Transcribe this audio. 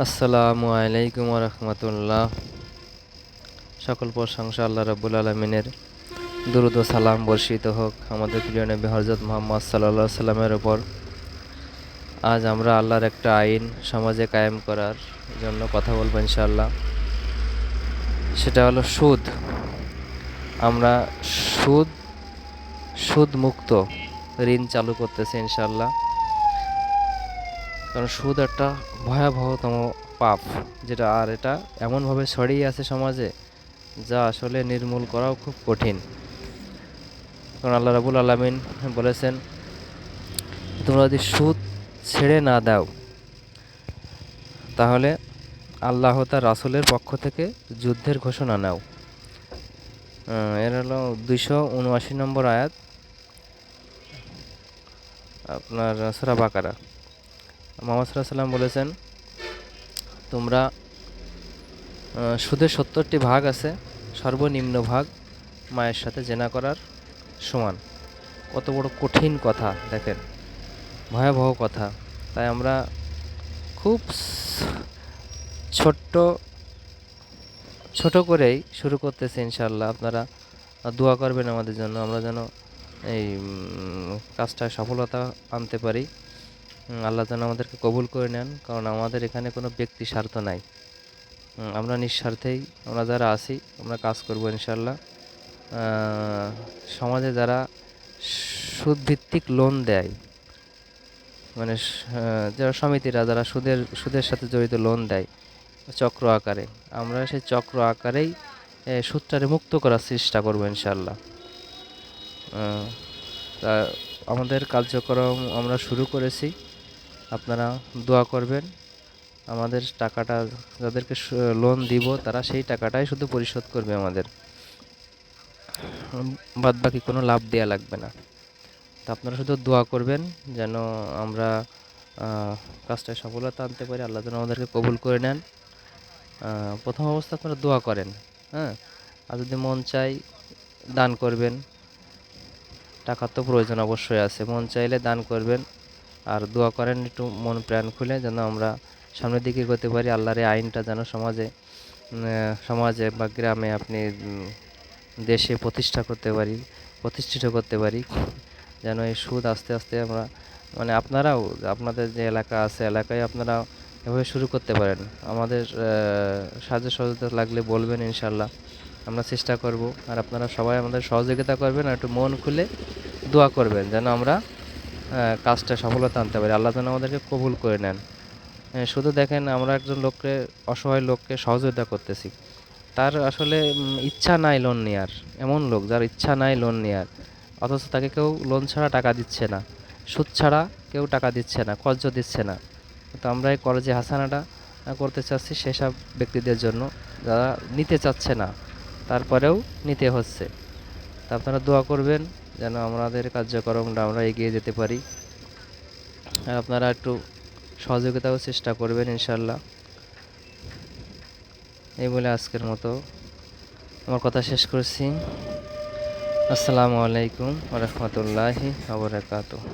আসসালামু আলাইকুম রহমতুল্লাহ। সকল প্রশংসা আল্লাহ রাব্বুল আলমিনের। দুরুদ ও সালাম বর্ষিত হোক আমাদের প্রিয় নবী হযরত মুহাম্মদ সাল্লাল্লাহু আলাইহি সাল্লামের ওপর। আজ আমরা আল্লাহর একটা আইন সমাজে কায়েম করার জন্য কথা বলবো ইনশাআল্লাহ। সেটা হলো সুদ। আমরা সুদ সুদ মুক্ত ঋণ চালু করতেছি ইনশাআল্লাহ। কারণ সুদ একটা ভয়াবহতম পাপ, যেটা আর এটা এমনভাবে ছড়িয়ে আছে সমাজে, যা আসলে নির্মূল করাও খুব কঠিন। কারণ আল্লাহ রাব্বুল আলামিন বলেছেন, তোমরা যদি সুদ ছেড়ে না দাও তাহলে আল্লাহ তার রাসূলের পক্ষ থেকে যুদ্ধের ঘোষণা নাও। এর হলো 279 নম্বর আয়াত, আপনার সূরা বাকারা। মুহাম্মদ সাল্লাল্লাহু আলাইহি সাল্লাম বলেছেন, তোমরা সুদের 70টি ভাগ আছে, সর্বনিম্ন ভাগ মায়ের সাথে জেনা করার সমান। কত বড় কঠিন কথা দেখেন, ভয়াবহ কথা। তাই আমরা খুব ছোট্ট ছোট করেই শুরু করতেছি ইনশাআল্লাহ। আপনারা দোয়া করবেন আমাদের জন্য, আমরা যেন এই কাজটায় সফলতা আনতে পারি। আল্লাহ যেন আমাদেরকে কবুল করে নেন, কারণ আমাদের এখানে কোনো ব্যক্তি স্বার্থ নাই। আমরা নিঃস্বার্থেই আমরা যারা আছি আমরা কাজ করব ইনশাআল্লাহ। সমাজে যারা সুদভিত্তিক লোন দেয়, মানে যারা সমিতিরা যারা সুদের সাথে জড়িত লোন দেয় চক্র আকারে, আমরা সেই চক্র আকারেই সুদটারে মুক্ত করার চেষ্টা করবো ইনশাআল্লাহ। তা আমাদের কার্যক্রম আমরা শুরু করেছি, আপনারা দোয়া করবেন। আমাদের টাকাটা যাদেরকে লোন দিব তারা সেই টাকাটাই শুধু পরিশোধ করবে আমাদের, বাদ বাকি কোনো লাভ দেওয়া লাগবে না। তা আপনারা শুধু দোয়া করবেন যেন আমরা কাজটায় সফলতা আনতে পারি, আল্লাহ যেন আমাদেরকে কবুল করে নেন। প্রথম অবস্থা আপনারা দোয়া করেন, হ্যাঁ। আর যদি মন চাই দান করবেন, টাকার তো প্রয়োজন অবশ্যই আছে, মন চাইলে দান করবেন। আর দোয়া করেন একটু মন প্রাণ খুলে, যেন আমরা সামনের দিকে এগোতে পারি। আল্লাহর এই আইনটা যেন সমাজে বা গ্রামে, আপনি দেশে প্রতিষ্ঠিত করতে পারি। যেন এই সুদ আস্তে আস্তে আমরা, মানে আপনারাও আপনাদের যে এলাকা আছে এলাকায় আপনারা এভাবে শুরু করতে পারেন। আমাদের সাহায্য সহযোগিতা লাগলে বলবেন ইনশাআল্লাহ, আমরা চেষ্টা করব। আর আপনারা সবাই আমাদের সহযোগিতা করবেন আর একটু মন খুলে দোয়া করবেন যেন আমরা কাজটা সফলতা আনতে পারি, আল্লাহ যেন আমাদেরকে কবুল করে নেন। শুধু দেখেন, আমরা একজন অসহায় লোককে সহযোগিতা করতেছি, তার আসলে ইচ্ছা নাই লোন নেওয়ার, এমন লোক যার ইচ্ছা নাই লোন নেওয়ার, অথচ তাকে কেউ লোন ছাড়া টাকা দিচ্ছে না, সুদ ছাড়া কেউ টাকা দিচ্ছে না, কর্জ দিচ্ছে না। তো আমরা এই কর্জে হাসানাটা করতে চাচ্ছি সেসব ব্যক্তিদের জন্য যারা নিতে চাচ্ছে না, তারপরেও নিতে হচ্ছে। তা আপনারা দোয়া করবেন যেন আমাদের কার্যক্রমটা আমরা এগিয়ে যেতে পারি। আর আপনারা একটু সহযোগিতাও চেষ্টা করবেন ইনশাআল্লাহ। এই বলে আজকের মতো আমার কথা শেষ করছি। আসসালামু আলাইকুম ওয়া রাহমাতুল্লাহি ওয়া বারাকাতুহু।